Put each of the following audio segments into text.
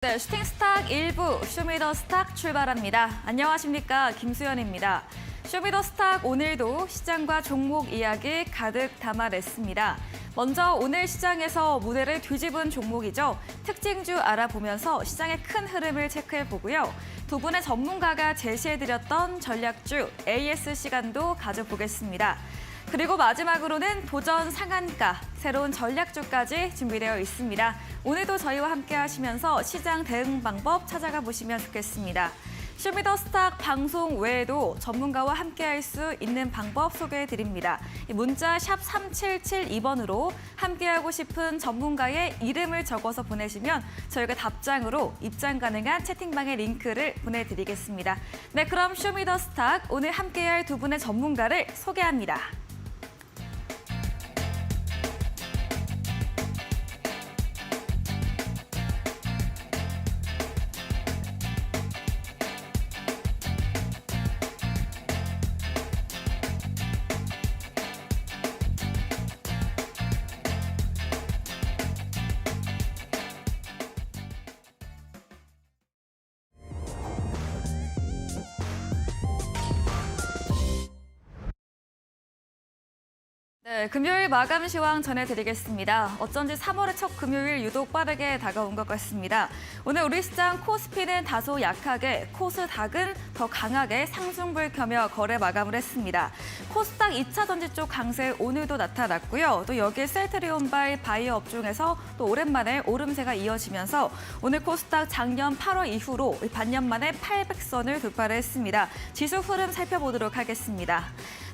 네, 슈팅스탁 1부 쇼미더스탁 출발합니다. 안녕하십니까, 김수연입니다. 쇼미더스탁 오늘도 시장과 종목 이야기 가득 담아냈습니다. 먼저 오늘 시장에서 무대를 뒤집은 종목이죠. 특징주 알아보면서 시장의 큰 흐름을 체크해보고요. 두 분의 전문가가 제시해드렸던 전략주 AS 시간도 가져보겠습니다. 그리고 마지막으로는 도전 상한가, 새로운 전략주까지 준비되어 있습니다. 오늘도 저희와 함께 하시면서 시장 대응 방법 찾아가 보시면 좋겠습니다. 쇼미더스탁 방송 외에도 전문가와 함께할 수 있는 방법 소개해드립니다. 문자 샵 3772번으로 함께하고 싶은 전문가의 이름을 적어서 보내시면 저희가 답장으로 입장 가능한 채팅방의 링크를 보내드리겠습니다. 네, 그럼 쇼미더스탁 오늘 함께할 두 분의 전문가를 소개합니다. 네, 금요일 마감 시황 전해드리겠습니다. 어쩐지 3월의 첫 금요일 유독 빠르게 다가온 것 같습니다. 오늘 우리 시장 코스피는 다소 약하게, 코스닥은 더 강하게 상승불 켜며 거래 마감을 했습니다. 코스닥 2차 전지 쪽 강세 오늘도 나타났고요. 또 여기에 셀트리온발 바이오 업종에서 또 오랜만에 오름세가 이어지면서 오늘 코스닥 작년 8월 이후로 반년 만에 800선을 돌파를 했습니다. 지수 흐름 살펴보도록 하겠습니다.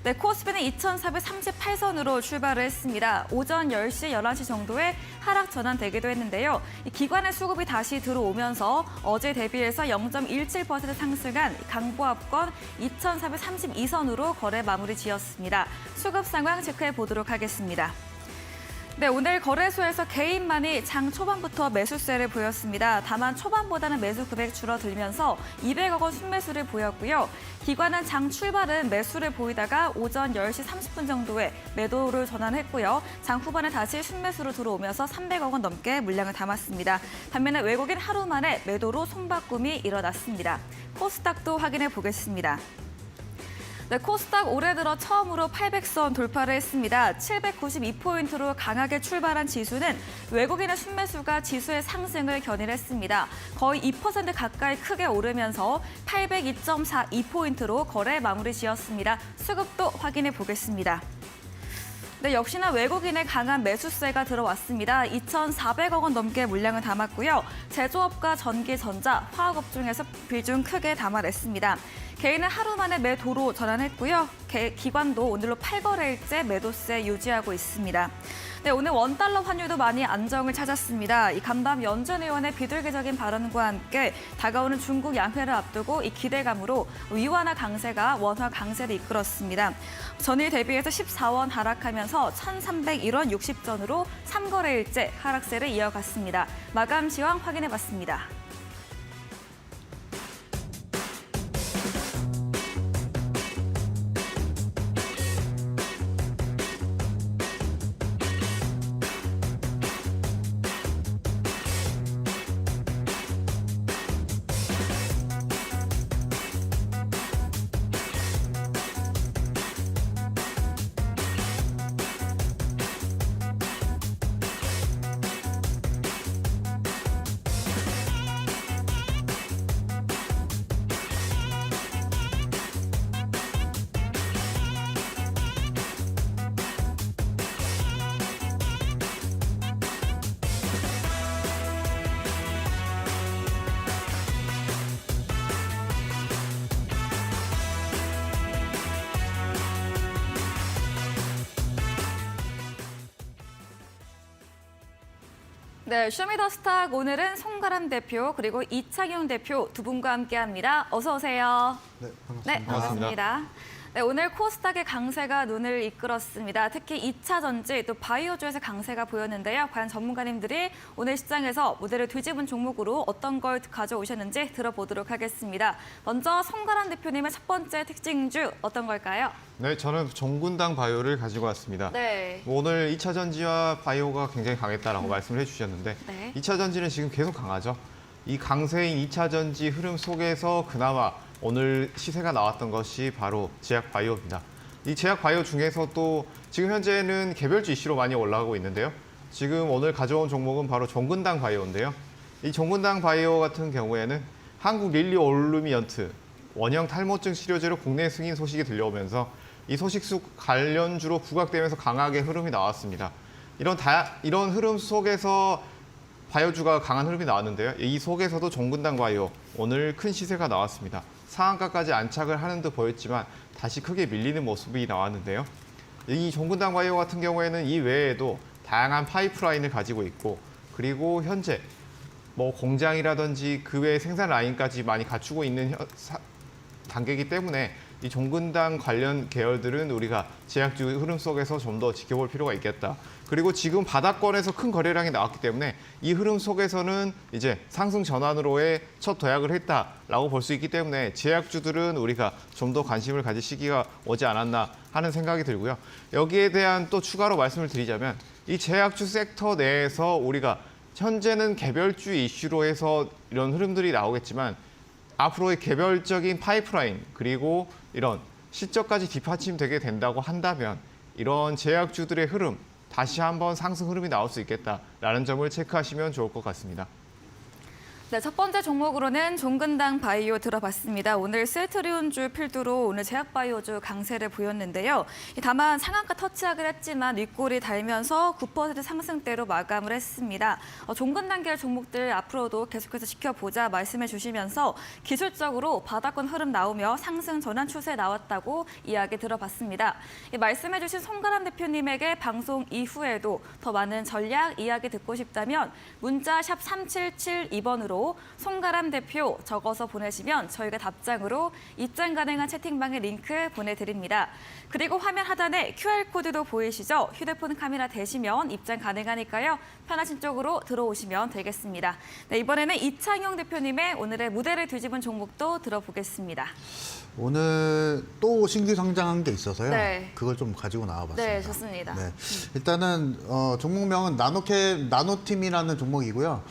네, 코스피는 2,438선으로 출발을 했습니다. 오전 10시, 11시 정도에 하락 전환되기도 했는데요. 기관의 수급이 다시 들어오면서 어제 대비해서 0.17% 상승한 강보합권 2,432선으로 거래 마무리 지었습니다. 수급 상황 체크해 보도록 하겠습니다. 네, 오늘 거래소에서 개인만이 장 초반부터 매수세를 보였습니다. 다만 초반보다는 매수 금액 줄어들면서 200억 원 순매수를 보였고요. 기관은 장 출발은 매수를 보이다가 오전 10시 30분 정도에 매도를 전환했고요. 장 후반에 다시 순매수로 들어오면서 300억 원 넘게 물량을 담았습니다. 반면에 외국인 하루 만에 매도로 손바꿈이 일어났습니다. 코스닥도 확인해 보겠습니다. 네, 코스닥 올해 들어 처음으로 800선 돌파를 했습니다. 792포인트로 강하게 출발한 지수는 외국인의 순매수가 지수의 상승을 견인했습니다. 거의 2% 가까이 크게 오르면서 802.42포인트로 거래 마무리 지었습니다. 수급도 확인해 보겠습니다. 네, 역시나 외국인의 강한 매수세가 들어왔습니다. 2,400억 원 넘게 물량을 담았고요. 제조업과 전기, 전자, 화학업종에서 비중 크게 담아냈습니다. 개인은 하루 만에 매도로 전환했고요. 기관도 오늘로 8거래일째 매도세 유지하고 있습니다. 네, 오늘 원달러 환율도 많이 안정을 찾았습니다. 이 간밤 연 전 의원의 비둘기적인 발언과 함께 다가오는 중국 양회를 앞두고 이 기대감으로 위완화 강세가 원화 강세를 이끌었습니다. 전일 대비해서 14원 하락하면서 1,301원 60전으로 3거래일째 하락세를 이어갔습니다. 마감 시황 확인해봤습니다. 네, 쇼미더스탁 오늘은 송가람 대표 그리고 이창용 대표 두 분과 함께합니다. 어서 오세요. 네, 반갑습니다. 네, 반갑습니다. 네, 오늘 코스닥의 강세가 눈을 이끌었습니다. 특히 2차 전지 또 바이오주에서 강세가 보였는데요. 과연 전문가님들이 오늘 시장에서 무대를 뒤집은 종목으로 어떤 걸 가져오셨는지 들어보도록 하겠습니다. 먼저 송가람 대표님의 첫 번째 특징주 어떤 걸까요? 네, 저는 종군당 바이오를 가지고 왔습니다. 네. 오늘 2차 전지와 바이오가 굉장히 강했다라고 말씀을 해주셨는데 네. 2차 전지는 지금 계속 강하죠. 이 강세인 2차 전지 흐름 속에서 그나마 오늘 시세가 나왔던 것이 바로 제약바이오입니다. 이 제약바이오 중에서도 지금 현재는 개별주 이슈로 많이 올라가고 있는데요. 지금 오늘 가져온 종목은 바로 종근당 바이오인데요. 이 종근당 바이오 같은 경우에는 한국 릴리 올루미언트 원형 탈모증 치료제로 국내 승인 소식이 들려오면서 이 소식수 관련주로 부각되면서 강하게 흐름이 나왔습니다. 이런 흐름 속에서 바이오주가 강한 흐름이 나왔는데요. 이 속에서도 종근당 바이오 오늘 큰 시세가 나왔습니다. 상한가까지 안착을 하는 듯 보였지만 다시 크게 밀리는 모습이 나왔는데요. 이 종근당 바이오 같은 경우에는 이 외에도 다양한 파이프라인을 가지고 있고 그리고 현재 뭐 공장이라든지 그 외의 생산 라인까지 많이 갖추고 있는 단계이기 때문에 이 종근당 관련 계열들은 우리가 제약주 흐름 속에서 좀 더 지켜볼 필요가 있겠다. 그리고 지금 바닥권에서 큰 거래량이 나왔기 때문에 이 흐름 속에서는 이제 상승 전환으로의 첫 도약을 했다라고 볼 수 있기 때문에 제약주들은 우리가 좀 더 관심을 가질 시기가 오지 않았나 하는 생각이 들고요. 여기에 대한 또 추가로 말씀을 드리자면 이 제약주 섹터 내에서 우리가 현재는 개별주 이슈로 해서 이런 흐름들이 나오겠지만 앞으로의 개별적인 파이프라인 그리고 이런 실적까지 뒷받침되게 된다고 한다면 이런 제약주들의 흐름 다시 한번 상승 흐름이 나올 수 있겠다라는 점을 체크하시면 좋을 것 같습니다. 네, 첫 번째 종목으로는 종근당 바이오 들어봤습니다. 오늘 셀트리온주 필두로 오늘 제약바이오주 강세를 보였는데요. 다만 상한가 터치하긴 했지만 윗골이 달면서 9% 상승대로 마감을 했습니다. 종근당 계열 종목들 앞으로도 계속해서 지켜보자 말씀해 주시면서 기술적으로 바닥권 흐름 나오며 상승 전환 추세 나왔다고 이야기 들어봤습니다. 말씀해 주신 송가람 대표님에게 방송 이후에도 더 많은 전략 이야기 듣고 싶다면 문자 샵 3772번으로 송가람 대표 적어서 보내시면 저희가 답장으로 입장 가능한 채팅방에 링크 보내드립니다. 그리고 화면 하단에 QR코드도 보이시죠? 휴대폰 카메라 대시면 입장 가능하니까요. 편하신 쪽으로 들어오시면 되겠습니다. 네, 이번에는 이창용 대표님의 오늘의 무대를 뒤집은 종목도 들어보겠습니다. 오늘 또 신규 상장한 게 있어서요. 네. 그걸 좀 가지고 나와봤습니다. 네, 좋습니다. 네. 일단은 종목명은 나노팀이라는 종목이고요.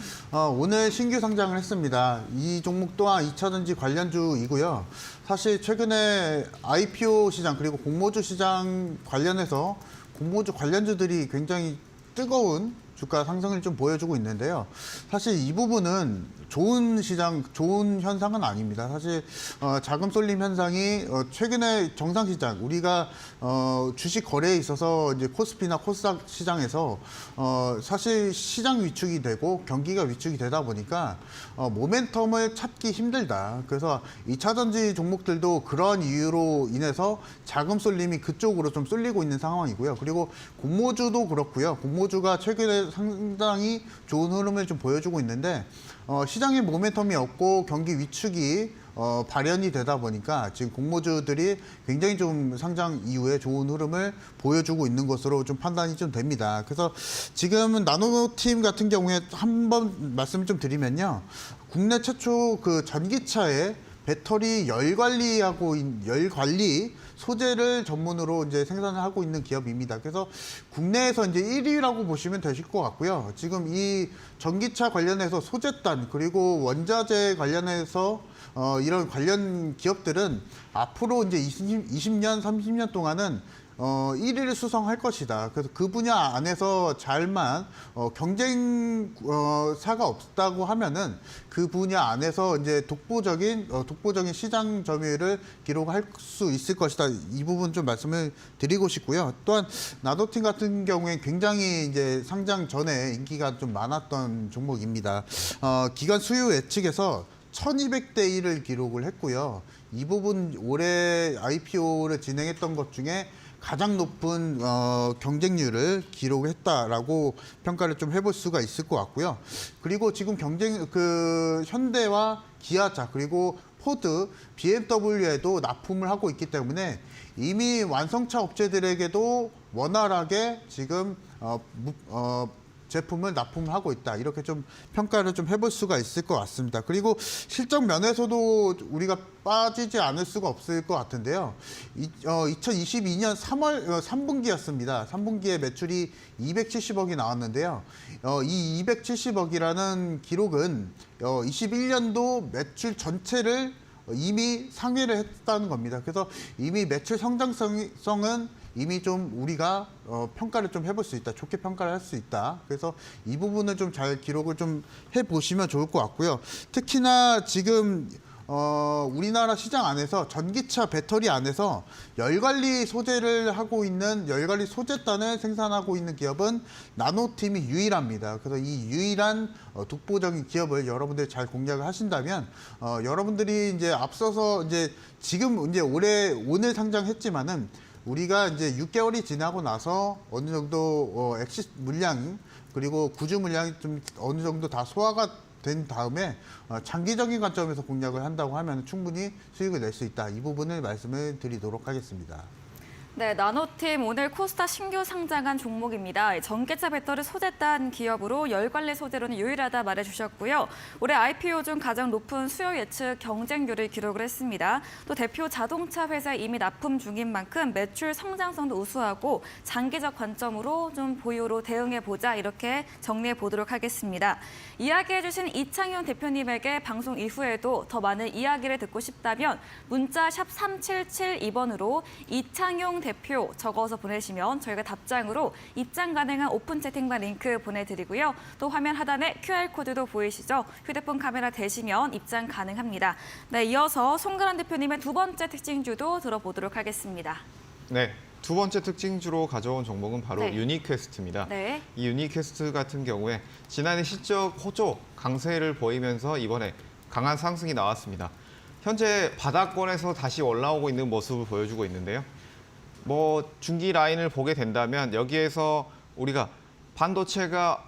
오늘 신규 상장을 했습니다. 이 종목 또한 2차전지 관련주이고요. 사실 최근에 IPO 시장 그리고 공모주 시장 관련해서 공모주 관련주들이 굉장히 뜨거운 주가 상승을 좀 보여주고 있는데요. 사실 이 부분은 좋은 현상은 아닙니다. 사실 자금 쏠림 현상이 최근에 정상 시장 우리가 주식 거래에 있어서 이제 코스피나 코스닥 시장에서 사실 시장 위축이 되고 경기가 위축이 되다 보니까 모멘텀을 찾기 힘들다. 그래서 2차전지 종목들도 그런 이유로 인해서 자금 쏠림이 그쪽으로 좀 쏠리고 있는 상황이고요. 그리고 공모주도 그렇고요. 공모주가 최근에 상당히 좋은 흐름을 좀 보여주고 있는데 시장의 모멘텀이 없고 경기 위축이 발현이 되다 보니까 지금 공모주들이 굉장히 좀 상장 이후에 좋은 흐름을 보여주고 있는 것으로 좀 판단이 좀 됩니다. 그래서 지금은 나노팀 같은 경우에 한번 말씀을 좀 드리면요. 국내 최초 그 전기차에 배터리 열 관리 소재를 전문으로 이제 생산을 하고 있는 기업입니다. 그래서 국내에서 이제 1위라고 보시면 되실 것 같고요. 지금 이 전기차 관련해서 소재단 그리고 원자재 관련해서 이런 관련 기업들은 앞으로 이제 20년, 30년 동안은 1위를 수성할 것이다. 그래서 그 분야 안에서 잘만 경쟁사가 없다고 하면은 그 분야 안에서 이제 독보적인 시장 점유율을 기록할 수 있을 것이다. 이 부분 좀 말씀을 드리고 싶고요. 또한 나노팀 같은 경우에 굉장히 이제 상장 전에 인기가 좀 많았던 종목입니다. 기관 수요 예측에서 1200대 1을 기록을 했고요. 이 부분 올해 IPO를 진행했던 것 중에 가장 높은 경쟁률을 기록했다라고 평가를 좀 해볼 수가 있을 것 같고요. 그리고 지금 현대와 기아차 그리고 포드, BMW에도 납품을 하고 있기 때문에 이미 완성차 업체들에게도 원활하게 지금 제품을 납품을 하고 있다. 이렇게 좀 평가를 좀 해볼 수가 있을 것 같습니다. 그리고 실적 면에서도 우리가 빠지지 않을 수가 없을 것 같은데요. 2022년 3월 3분기였습니다. 3분기에 매출이 270억이 나왔는데요. 이 270억이라는 기록은 21년도 매출 전체를 이미 상회를 했다는 겁니다. 그래서 이미 매출 성장성은 이미 좀 우리가 평가를 좀 해볼 수 있다. 좋게 평가를 할 수 있다. 그래서 이 부분을 좀 잘 기록을 좀 해보시면 좋을 것 같고요. 특히나 지금 우리나라 시장 안에서 전기차 배터리 안에서 열관리 소재를 하고 있는 열관리 소재단을 생산하고 있는 기업은 나노팀이 유일합니다. 그래서 이 유일한 독보적인 기업을 여러분들이 잘 공략을 하신다면 여러분들이 이제 앞서서 이제 지금 이제 오늘 상장했지만은 우리가 이제 6개월이 지나고 나서 어느 정도 엑시스 물량 그리고 구주 물량이 좀 어느 정도 다 소화가 된 다음에 장기적인 관점에서 공략을 한다고 하면 충분히 수익을 낼 수 있다. 이 부분을 말씀을 드리도록 하겠습니다. 네, 나노팀 오늘 코스닥 신규 상장한 종목입니다. 전기차 배터리 소재단 기업으로 열관리 소재로는 유일하다 말해주셨고요. 올해 IPO 중 가장 높은 수요 예측 경쟁률을 기록을 했습니다. 또 대표 자동차 회사에 이미 납품 중인 만큼 매출 성장성도 우수하고 장기적 관점으로 좀 보유로 대응해보자 이렇게 정리해 보도록 하겠습니다. 이야기해 주신 이창용 대표님에게 방송 이후에도 더 많은 이야기를 듣고 싶다면 문자 샵 3772번으로 이창용 대표 적어서 보내시면 저희가 답장으로 입장 가능한 오픈 채팅방 링크 보내드리고요. 또 화면 하단에 QR코드도 보이시죠? 휴대폰 카메라 대시면 입장 가능합니다. 네, 이어서 송가란 대표님의 두 번째 특징주도 들어보도록 하겠습니다. 네, 두 번째 특징주로 가져온 종목은 바로 네. 유니퀘스트입니다. 네. 이 유니퀘스트 같은 경우에 지난해 실적 호조 강세를 보이면서 이번에 강한 상승이 나왔습니다. 현재 바닥권에서 다시 올라오고 있는 모습을 보여주고 있는데요. 중기 라인을 보게 된다면 여기에서 우리가 반도체가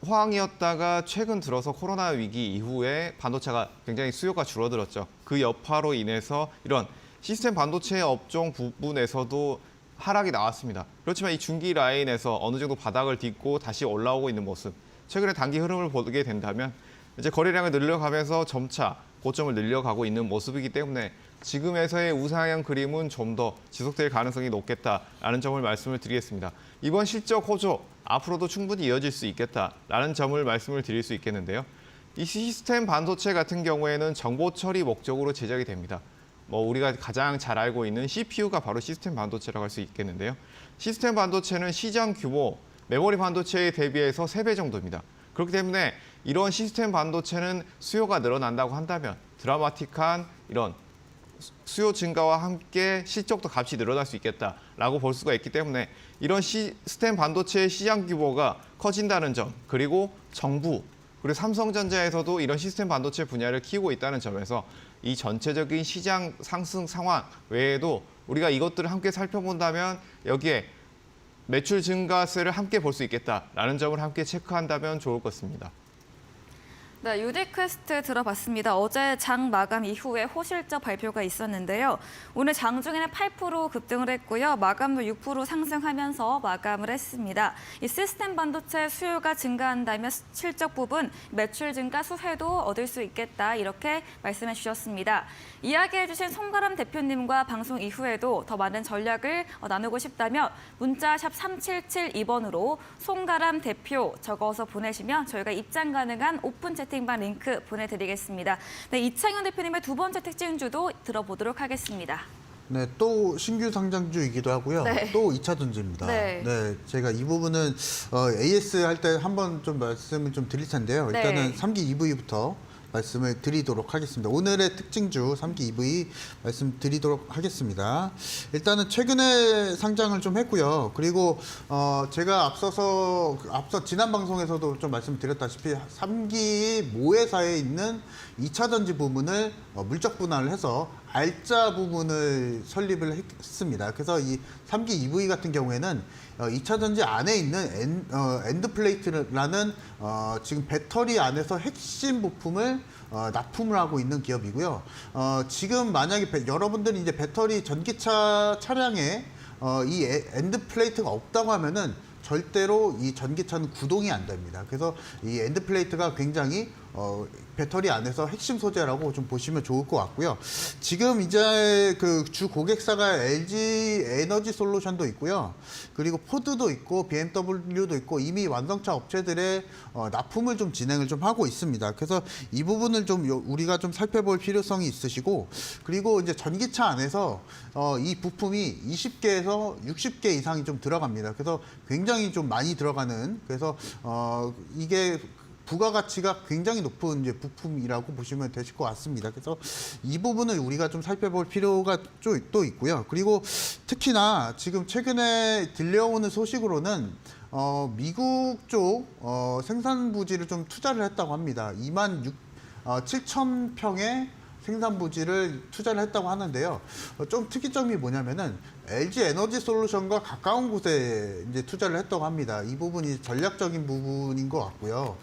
호황이었다가 최근 들어서 코로나 위기 이후에 반도체가 굉장히 수요가 줄어들었죠. 그 여파로 인해서 이런 시스템 반도체 업종 부분에서도 하락이 나왔습니다. 그렇지만 이 중기 라인에서 어느 정도 바닥을 딛고 다시 올라오고 있는 모습. 최근에 단기 흐름을 보게 된다면 이제 거래량을 늘려가면서 점차 고점을 늘려가고 있는 모습이기 때문에 지금에서의 우상향 그림은 좀 더 지속될 가능성이 높겠다라는 점을 말씀을 드리겠습니다. 이번 실적 호조 앞으로도 충분히 이어질 수 있겠다라는 점을 말씀을 드릴 수 있겠는데요. 이 시스템 반도체 같은 경우에는 정보 처리 목적으로 제작이 됩니다. 우리가 가장 잘 알고 있는 CPU가 바로 시스템 반도체라고 할 수 있겠는데요. 시스템 반도체는 시장 규모 메모리 반도체에 대비해서 3배 정도입니다. 그렇기 때문에 이런 시스템 반도체는 수요가 늘어난다고 한다면 드라마틱한 이런 수요 증가와 함께 실적도 값이 늘어날 수 있겠다라고 볼 수가 있기 때문에 이런 시스템 반도체의 시장 규모가 커진다는 점, 그리고 정부, 그리고 삼성전자에서도 이런 시스템 반도체 분야를 키우고 있다는 점에서 이 전체적인 시장 상승 상황 외에도 우리가 이것들을 함께 살펴본다면 여기에 매출 증가세를 함께 볼 수 있겠다라는 점을 함께 체크한다면 좋을 것 같습니다. 네, 유니퀘스트 들어봤습니다. 어제 장 마감 이후에 호실적 발표가 있었는데요. 오늘 장중에는 8% 급등을 했고요. 마감도 6% 상승하면서 마감을 했습니다. 이 시스템 반도체 수요가 증가한다면 실적 부분 매출 증가 수혜도 얻을 수 있겠다 이렇게 말씀해 주셨습니다. 이야기해 주신 송가람 대표님과 방송 이후에도 더 많은 전략을 나누고 싶다면 문자 샵 3772번으로 송가람 대표 적어서 보내시면 저희가 입장 가능한 오픈 채팅방 링크 보내드리겠습니다. 네, 이창현 대표님의 두 번째 특징주도 들어보도록 하겠습니다. 네, 또 신규 상장주이기도 하고요. 네. 또 2차 전지입니다. 네. 제가 이 부분은 AS 할 때 한번 좀 말씀을 좀 드릴 텐데요. 네. 일단은 3기 EV부터 말씀을 드리도록 하겠습니다. 오늘의 특징주 3기 EV 말씀드리도록 하겠습니다. 일단은 최근에 상장을 좀 했고요. 그리고 제가 앞서 지난 방송에서도 좀 말씀드렸다시피 3기 모회사에 있는 2차 전지 부문을 물적 분할을 해서 알짜 부분을 설립을 했습니다. 그래서 이 3기 EV 같은 경우에는 2차 전지 안에 있는 엔드 플레이트라는 지금 배터리 안에서 핵심 부품을 납품을 하고 있는 기업이고요. 지금 만약에 여러분들이 이제 배터리 전기차 차량에 이 엔드 플레이트가 없다고 하면은 절대로 이 전기차는 구동이 안 됩니다. 그래서 이 엔드 플레이트가 굉장히 배터리 안에서 핵심 소재라고 좀 보시면 좋을 것 같고요. 지금 이제 그 주 고객사가 LG 에너지 솔루션도 있고요. 그리고 포드도 있고 BMW도 있고 이미 완성차 업체들의 납품을 좀 진행을 좀 하고 있습니다. 그래서 이 부분을 좀 우리가 좀 살펴볼 필요성이 있으시고, 그리고 이제 전기차 안에서 이 부품이 20개에서 60개 이상이 좀 들어갑니다. 그래서 굉장히 좀 많이 들어가는, 그래서 이게 부가가치가 굉장히 높은 이제 부품이라고 보시면 되실 것 같습니다. 그래서 이 부분을 우리가 좀 살펴볼 필요가 또 있고요. 그리고 특히나 지금 최근에 들려오는 소식으로는 미국 쪽 생산 부지를 좀 투자를 했다고 합니다. 27,000평의 생산 부지를 투자를 했다고 하는데요. 좀 특이점이 뭐냐면은 LG 에너지 솔루션과 가까운 곳에 이제 투자를 했다고 합니다. 이 부분이 전략적인 부분인 것 같고요.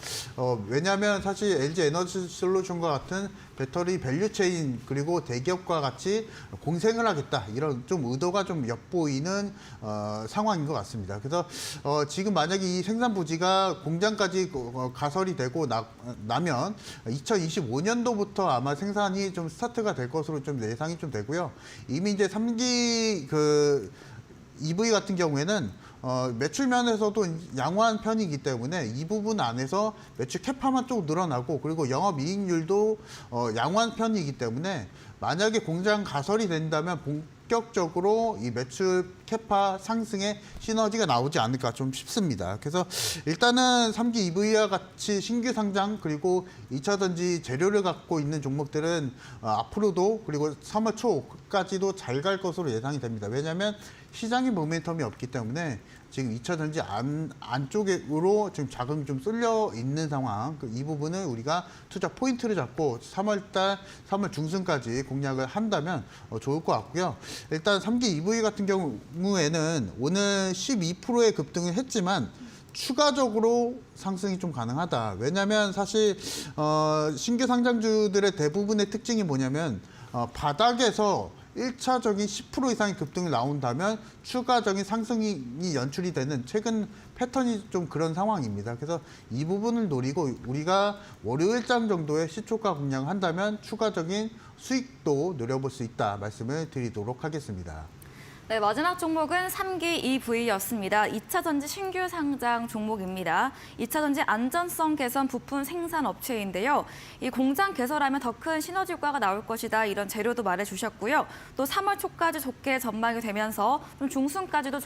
왜냐하면 사실 LG 에너지 솔루션과 같은 배터리 밸류체인, 그리고 대기업과 같이 공생을 하겠다, 이런 좀 의도가 좀 엿보이는 상황인 것 같습니다. 그래서 지금 만약에 이 생산 부지가 공장까지 가설이 되고 나면 2025년도부터 아마 생산이 좀 스타트가 될 것으로 좀 예상이 좀 되고요. 이미 이제 3기 EV 같은 경우에는 매출 면에서도 양호한 편이기 때문에 이 부분 안에서 매출 캐파만 좀 늘어나고, 그리고 영업이익률도 양호한 편이기 때문에 만약에 공장 가설이 된다면 본격적으로 이 매출 캐파 상승에 시너지가 나오지 않을까 좀 싶습니다. 그래서 일단은 3기 EV와 같이 신규 상장, 그리고 2차 전지 재료를 갖고 있는 종목들은 앞으로도, 그리고 3월 초까지도 잘 갈 것으로 예상이 됩니다. 왜냐하면 시장의 모멘텀이 없기 때문에 지금 2차 전지 안쪽으로 지금 자금이 좀 쏠려 있는 상황, 이 부분을 우리가 투자 포인트를 잡고 3월 중순까지 공략을 한다면 좋을 것 같고요. 일단 3기 EV 같은 경우에는 오늘 12%의 급등을 했지만 추가적으로 상승이 좀 가능하다. 왜냐하면 사실 신규 상장주들의 대부분의 특징이 뭐냐면 바닥에서 1차적인 10% 이상의 급등이 나온다면 추가적인 상승이 연출이 되는 최근 패턴이 좀 그런 상황입니다. 그래서 이 부분을 노리고 우리가 월요일장 정도의 시초가 공략을 한다면 추가적인 수익도 노려볼 수 있다 말씀을 드리도록 하겠습니다. 네, 마지막 종목은 3기 EV였습니다. 2차 전지 신규 상장 종목입니다. 2차 전지 안전성 개선 부품 생산 업체인데요. 이 공장 개설하면 더 큰 시너지 효과가 나올 것이다, 이런 재료도 말해주셨고요. 또 3월 초까지 좋게 전망이 되면서 좀 중순까지도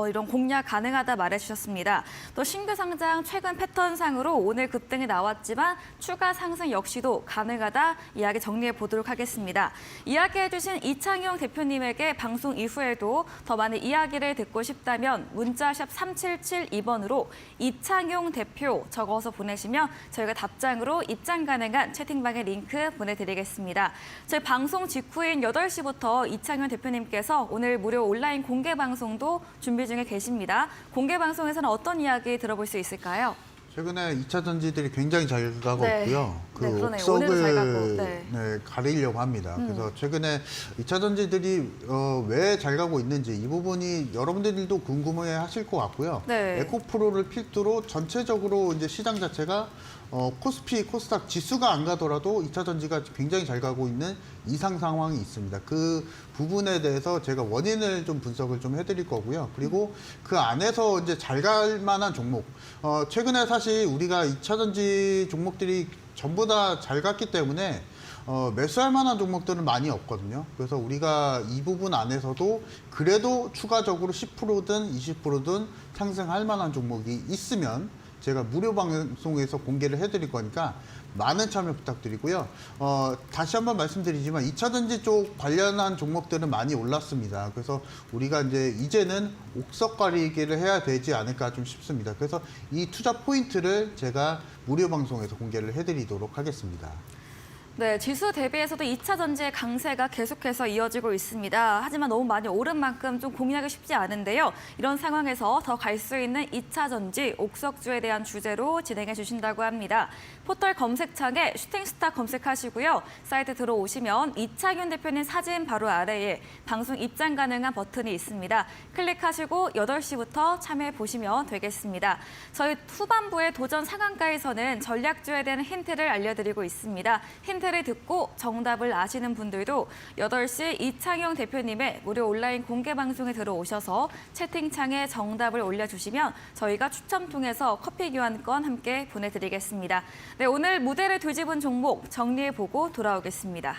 이런 공략 가능하다 말해주셨습니다. 또 신규 상장 최근 패턴상으로 오늘 급등이 나왔지만 추가 상승 역시도 가능하다, 이야기 정리해 보도록 하겠습니다. 이야기해주신 이창용 대표님에게 방송 이후에도 더 많은 이야기를 듣고 싶다면 문자샵 3772번으로 이창용 대표 적어서 보내시면 저희가 답장으로 입장 가능한 채팅방의 링크 보내드리겠습니다. 저희 방송 직후인 8시부터 이창용 대표님께서 오늘 무료 온라인 공개 방송도 준비 중에 계십니다. 공개 방송에서는 어떤 이야기 들어볼 수 있을까요? 최근에 2차 전지들이 굉장히 잘 가고 있고요. 그 네, 그러네요. 오늘도 잘 가고, 옥석을 가리려고 합니다. 그래서 최근에 2차 전지들이 왜 잘 가고 있는지 이 부분이 여러분들도 궁금해 하실 것 같고요. 네. 에코프로를 필두로 전체적으로 이제 시장 자체가 코스피, 코스닥 지수가 안 가더라도 2차 전지가 굉장히 잘 가고 있는 이상 상황이 있습니다. 그 부분에 대해서 제가 원인을 좀 분석을 좀 해드릴 거고요. 그리고 그 안에서 이제 잘 갈 만한 종목. 최근에 사실 우리가 2차 전지 종목들이 전부 다 잘 갔기 때문에 매수할 만한 종목들은 많이 없거든요. 그래서 우리가 이 부분 안에서도 그래도 추가적으로 10%든 20%든 상승할 만한 종목이 있으면 제가 무료 방송에서 공개를 해드릴 거니까 많은 참여 부탁드리고요. 다시 한번 말씀드리지만 2차 전지 쪽 관련한 종목들은 많이 올랐습니다. 그래서 우리가 이제는 옥석 가리기를 해야 되지 않을까 좀 싶습니다. 그래서 이 투자 포인트를 제가 무료 방송에서 공개를 해드리도록 하겠습니다. 네, 지수 대비해서도 2차 전지의 강세가 계속해서 이어지고 있습니다. 하지만 너무 많이 오른 만큼 좀 고민하기 쉽지 않은데요. 이런 상황에서 더 갈 수 있는 2차 전지 옥석주에 대한 주제로 진행해 주신다고 합니다. 포털 검색창에 슈팅스타 검색하시고요. 사이트 들어오시면 이창윤 대표님 사진 바로 아래에 방송 입장 가능한 버튼이 있습니다. 클릭하시고 8시부터 참여해 보시면 되겠습니다. 저희 후반부의 도전 상한가에서는 전략주에 대한 힌트를 알려드리고 있습니다. 힌트를 듣고 정답을 아시는 분들도 8시 이창용 대표님의 무료 온라인 공개 방송에 들어오셔서 채팅창에 정답을 올려주시면 저희가 추첨 통해서 커피 교환권 함께 보내드리겠습니다. 네, 오늘 무대를 뒤집은 종목 정리해보고 돌아오겠습니다.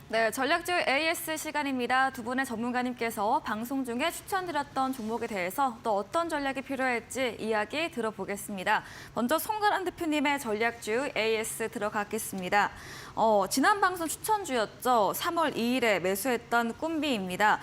네, 전략주 AS 시간입니다. 두 분의 전문가님께서 방송 중에 추천드렸던 종목에 대해서 또 어떤 전략이 필요할지 이야기 들어보겠습니다. 먼저 송가람 대표님의 전략주 AS 들어가겠습니다. 지난 방송 추천주였죠. 3월 2일에 매수했던 꿈비입니다.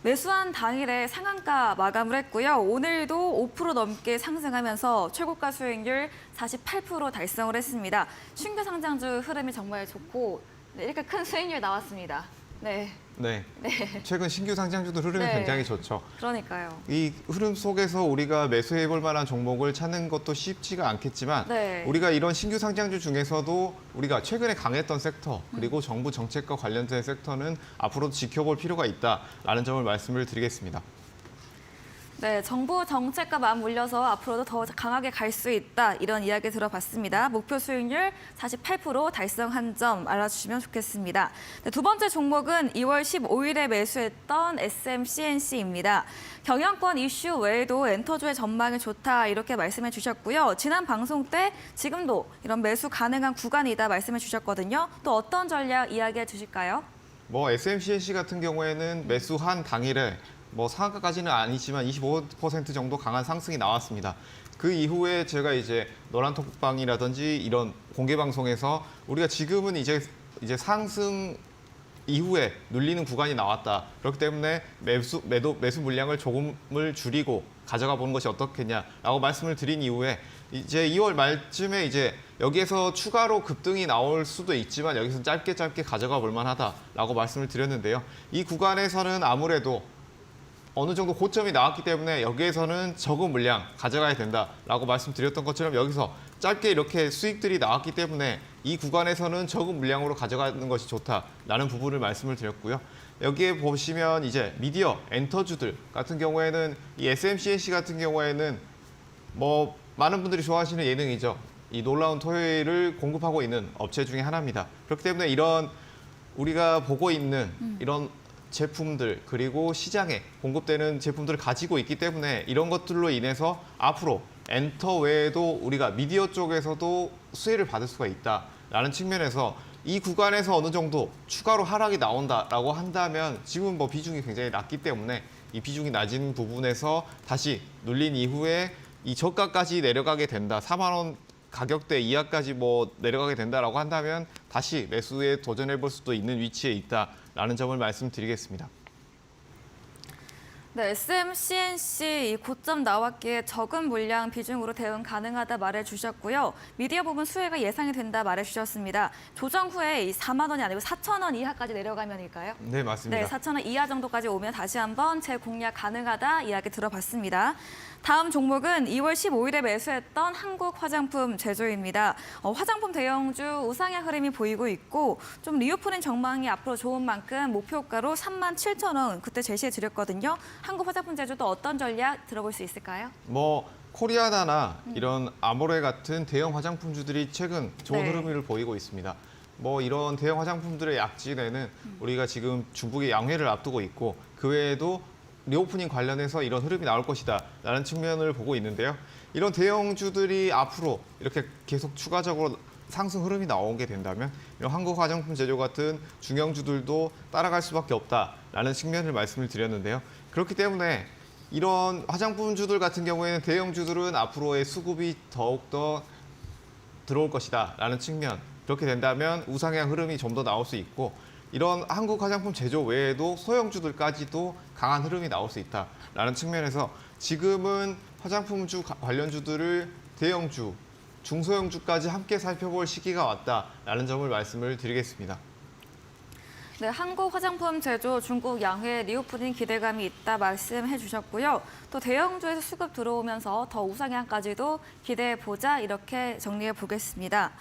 매수한 당일에 상한가 마감을 했고요. 오늘도 5% 넘게 상승하면서 최고가 수익률 48% 달성을 했습니다. 신규 상장주 흐름이 정말 좋고 네, 이렇게 큰 수익률 나왔습니다. 네. 네. 최근 신규 상장주도 흐름이 네. 굉장히 좋죠. 그러니까요. 이 흐름 속에서 우리가 매수해 볼 만한 종목을 찾는 것도 쉽지가 않겠지만 네. 우리가 이런 신규 상장주 중에서도 우리가 최근에 강했던 섹터 그리고 정부 정책과 관련된 섹터는 앞으로도 지켜볼 필요가 있다라는 점을 말씀을 드리겠습니다. 네, 정부 정책과 맞물려서 앞으로도 더 강하게 갈 수 있다 이런 이야기 들어봤습니다. 목표 수익률 48% 달성한 점 알아주시면 좋겠습니다. 네, 두 번째 종목은 2월 15일에 매수했던 SMCNC입니다. 경영권 이슈 외에도 엔터주의 전망이 좋다 이렇게 말씀해 주셨고요. 지난 방송 때 지금도 이런 매수 가능한 구간이다 말씀해 주셨거든요. 또 어떤 전략 이야기해 주실까요? SMCNC 같은 경우에는 매수한 당일에 상한가까지는 아니지만 25% 정도 강한 상승이 나왔습니다. 그 이후에 제가 이제 노란톡방이라든지 이런 공개 방송에서 우리가 지금은 이제 상승 이후에 눌리는 구간이 나왔다. 그렇기 때문에 매수 물량을 조금을 줄이고 가져가 보는 것이 어떻겠냐라고 말씀을 드린 이후에 이제 2월 말쯤에 이제 여기에서 추가로 급등이 나올 수도 있지만 여기서 짧게 가져가 볼 만하다라고 말씀을 드렸는데요. 이 구간에서는 아무래도 어느 정도 고점이 나왔기 때문에 여기에서는 적은 물량 가져가야 된다라고 말씀드렸던 것처럼 여기서 짧게 이렇게 수익들이 나왔기 때문에 이 구간에서는 적은 물량으로 가져가는 것이 좋다라는 부분을 말씀을 드렸고요. 여기에 보시면 이제 미디어, 엔터주들 같은 경우에는 이 SMCNC 같은 경우에는 많은 분들이 좋아하시는 예능이죠. 이 놀라운 토요일을 공급하고 있는 업체 중에 하나입니다. 그렇기 때문에 이런 우리가 보고 있는 이런 제품들 그리고 시장에 공급되는 제품들을 가지고 있기 때문에 이런 것들로 인해서 앞으로 엔터 외에도 우리가 미디어 쪽에서도 수혜를 받을 수가 있다라는 측면에서 이 구간에서 어느 정도 추가로 하락이 나온다라고 한다면 지금 뭐 비중이 굉장히 낮기 때문에 이 비중이 낮은 부분에서 다시 눌린 이후에 이 저가까지 내려가게 된다. 4만 원 가격대 이하까지 뭐 내려가게 된다라고 한다면 다시 매수에 도전해 볼 수도 있는 위치에 있다라는 점을 말씀드리겠습니다. 네, SMCNC 이 고점 나왔기에 적은 물량 비중으로 대응 가능하다 말해주셨고요. 미디어 부분 수혜가 예상이 된다 말해주셨습니다. 조정 후에 이 4만 원이 아니고 4천 원 이하까지 내려가면일까요? 네, 맞습니다. 네, 4천 원 이하 정도까지 오면 다시 한번 재공략 가능하다 이야기 들어봤습니다. 다음 종목은 2월 15일에 매수했던 한국 화장품 제조입니다. 화장품 대형주 우상향 흐름이 보이고 있고 좀 리오프닝 전망이 앞으로 좋은 만큼 목표가로 37,000원 그때 제시해 드렸거든요. 한국 화장품 제조도 어떤 전략 들어볼 수 있을까요? 뭐 코리아나나 이런 아모레 같은 대형 화장품주들이 최근 좋은 네. 흐름을 보이고 있습니다. 뭐 이런 대형 화장품들의 약진에는 우리가 지금 중국의 양회를 앞두고 있고 그 외에도 리오프닝 관련해서 이런 흐름이 나올 것이다 라는 측면을 보고 있는데요. 이런 대형주들이 앞으로 이렇게 계속 추가적으로 상승 흐름이 나오게 된다면 이런 한국 화장품 제조 같은 중형주들도 따라갈 수밖에 없다라는 측면을 말씀을 드렸는데요. 그렇기 때문에 이런 화장품주들 같은 경우에는 대형주들은 앞으로의 수급이 더욱더 들어올 것이다 라는 측면, 그렇게 된다면 우상향 흐름이 좀 더 나올 수 있고 이런 한국 화장품 제조 외에도 소형주들까지도 강한 흐름이 나올 수 있다라는 측면에서 지금은 화장품주 관련주들을 대형주, 중소형주까지 함께 살펴볼 시기가 왔다라는 점을 말씀을 드리겠습니다. 네, 한국 화장품 제조 중국 양회 리오프닝 기대감이 있다 말씀해 주셨고요. 또 대형주에서 수급 들어오면서 더 우상향까지도 기대해 보자 이렇게 정리해 보겠습니다.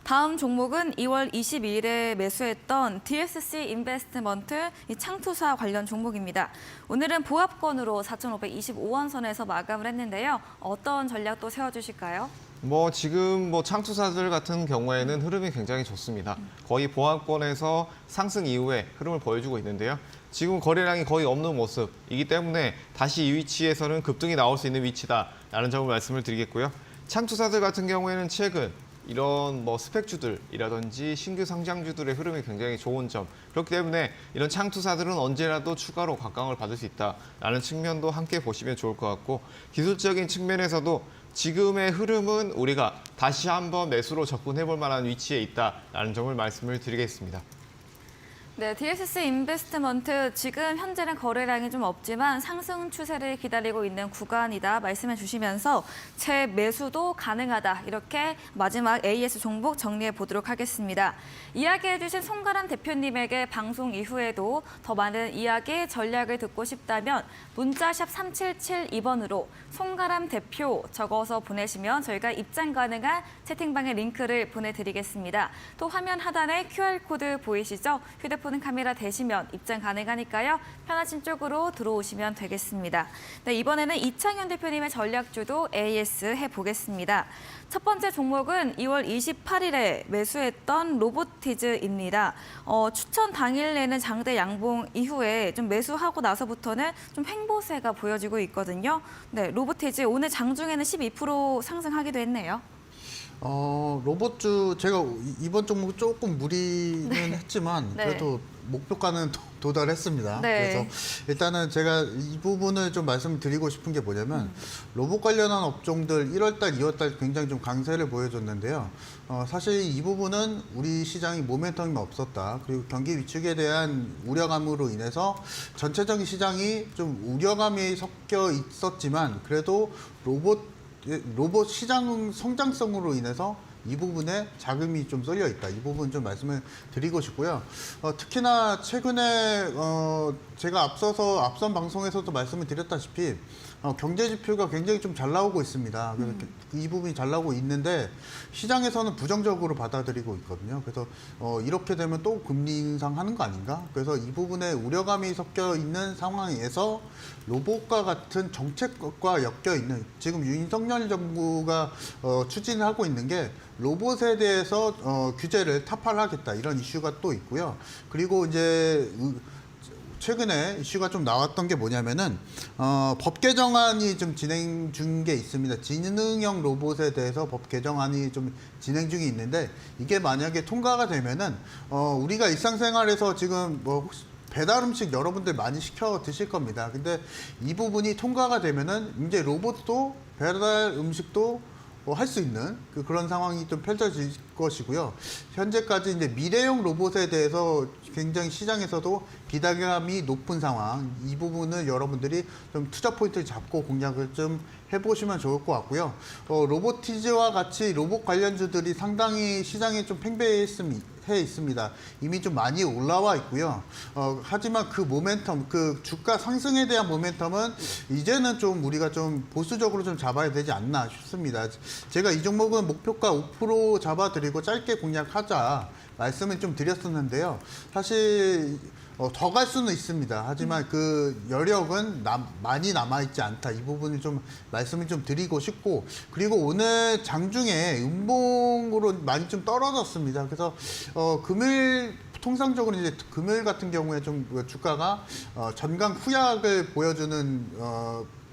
다음 종목은 2월 22일에 매수했던 DSC 인베스트먼트 이 창투사 관련 종목입니다. 오늘은 보합권으로 4,525원 선에서 마감을 했는데요. 어떤 전략도 세워주실까요? 뭐 지금 뭐 창투사들 같은 경우에는 흐름이 굉장히 좋습니다. 거의 보합권에서 상승 이후에 흐름을 보여주고 있는데요. 지금 거래량이 거의 없는 모습이기 때문에 다시 이 위치에서는 급등이 나올 수 있는 위치다라는 점을 말씀을 드리겠고요. 창투사들 같은 경우에는 최근 이런 뭐 스펙주들이라든지 신규 상장주들의 흐름이 굉장히 좋은 점, 그렇기 때문에 이런 창투사들은 언제라도 추가로 각광을 받을 수 있다라는 측면도 함께 보시면 좋을 것 같고, 기술적인 측면에서도 지금의 흐름은 우리가 다시 한번 매수로 접근해 볼 만한 위치에 있다라는 점을 말씀을 드리겠습니다. 네, DSC 인베스트먼트 지금 현재는 거래량이 좀 없지만 상승 추세를 기다리고 있는 구간이다 말씀해 주시면서 재매수도 가능하다 이렇게 마지막 AS 종목 정리해 보도록 하겠습니다. 이야기해 주신 송가람 대표님에게 방송 이후에도 더 많은 이야기 전략을 듣고 싶다면 문자샵 3772번으로 송가람 대표 적어서 보내시면 저희가 입장 가능한 채팅방의 링크를 보내드리겠습니다. 또 화면 하단에 QR코드 보이시죠? 휴대폰 카메라 대시면 입장 가능하니까요. 편하신 쪽으로 들어오시면 되겠습니다. 네, 이번에는 이창현 대표님의 전략주도 AS 해보겠습니다. 첫 번째 종목은 2월 28일에 매수했던 로보티즈입니다. 추천 당일에는 장대 양봉 이후에 좀 매수하고 나서부터는 좀 횡보세가 보여지고 있거든요. 네, 로보티즈 오늘 장중에는 12% 상승하기도 했네요. 로봇주 제가 이번 종목 조금 무리는 했지만 네. 그래도 목표가는 도달했습니다. 네. 그래서 일단은 제가 이 부분을 좀 말씀드리고 싶은 게 뭐냐면 로봇 관련한 업종들 1월달, 2월달 굉장히 좀 강세를 보여줬는데요. 사실 이 부분은 우리 시장이 모멘텀이 없었다. 그리고 경기 위축에 대한 우려감으로 인해서 전체적인 시장이 좀 우려감이 섞여 있었지만 그래도 로봇 시장 성장성으로 인해서 이 부분에 자금이 좀 쏠려 있다. 이 부분 좀 말씀을 드리고 싶고요. 특히나 최근에 제가 앞선 방송에서도 말씀을 드렸다시피 경제 지표가 굉장히 좀 잘 나오고 있습니다. 그래서 이 부분이 잘 나오고 있는데 시장에서는 부정적으로 받아들이고 있거든요. 그래서 이렇게 되면 또 금리 인상하는 거 아닌가? 그래서 이 부분에 우려감이 섞여 있는 상황에서 로봇과 같은 정책과 엮여 있는 지금 윤석열 정부가 추진하고 있는 게 로봇에 대해서 규제를 타파하겠다 이런 이슈가 또 있고요. 그리고 이제 최근에 이슈가 좀 나왔던 게 뭐냐면은 법 개정안이 좀 진행 중 게 있습니다. 지능형 로봇에 대해서 법 개정안이 좀 진행 중이 있는데 이게 만약에 통과가 되면은 우리가 일상생활에서 지금 뭐 혹시 배달 음식 여러분들 많이 시켜 드실 겁니다. 근데 이 부분이 통과가 되면은 이제 로봇도 배달 음식도 할 수 있는 그런 상황이 좀 펼쳐질 것이고요. 현재까지 이제 미래형 로봇에 대해서 굉장히 시장에서도 기대감이 높은 상황. 이 부분을 여러분들이 좀 투자 포인트를 잡고 공략을 좀 해보시면 좋을 것 같고요. 로보티즈와 같이 로봇 관련주들이 상당히 시장에 좀 팽배해 있습니다. 이미 좀 많이 올라와 있고요. 하지만 그 모멘텀, 그 주가 상승에 대한 모멘텀은 이제는 좀 우리가 좀 보수적으로 좀 잡아야 되지 않나 싶습니다. 제가 이 종목은 목표가 5% 잡아드리고 짧게 공략하자 말씀을 좀 드렸었는데요. 사실 더 갈 수는 있습니다. 하지만 그 여력은 많이 남아있지 않다. 이 부분을 좀 말씀을 좀 드리고 싶고, 그리고 오늘 장중에 음봉으로 많이 좀 떨어졌습니다. 그래서 금일 통상적으로 이제 금요일 같은 경우에 좀 주가가 전강 후약을 보여주는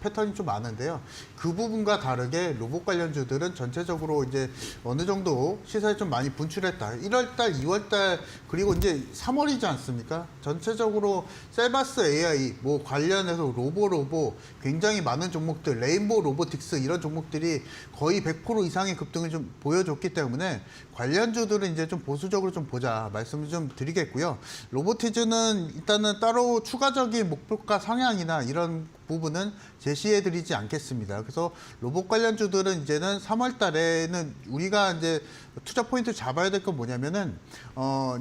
패턴이 좀 많은데요. 그 부분과 다르게 로봇 관련주들은 전체적으로 이제 어느 정도 시세에 좀 많이 분출했다. 1월달, 2월달, 그리고 이제 3월이지 않습니까? 전체적으로 셀바스 AI, 뭐 관련해서 로보 굉장히 많은 종목들, 레인보우 로보틱스 이런 종목들이 거의 100% 이상의 급등을 좀 보여줬기 때문에 관련주들은 이제 좀 보수적으로 좀 보자 말씀을 좀 드리겠고요. 로보티즈는 일단은 따로 추가적인 목표가 상향이나 이런 부분은 제시해드리지 않겠습니다. 그래서 로봇 관련주들은 이제는 3월 달에는 우리가 이제 투자 포인트 잡아야 될 건 뭐냐면은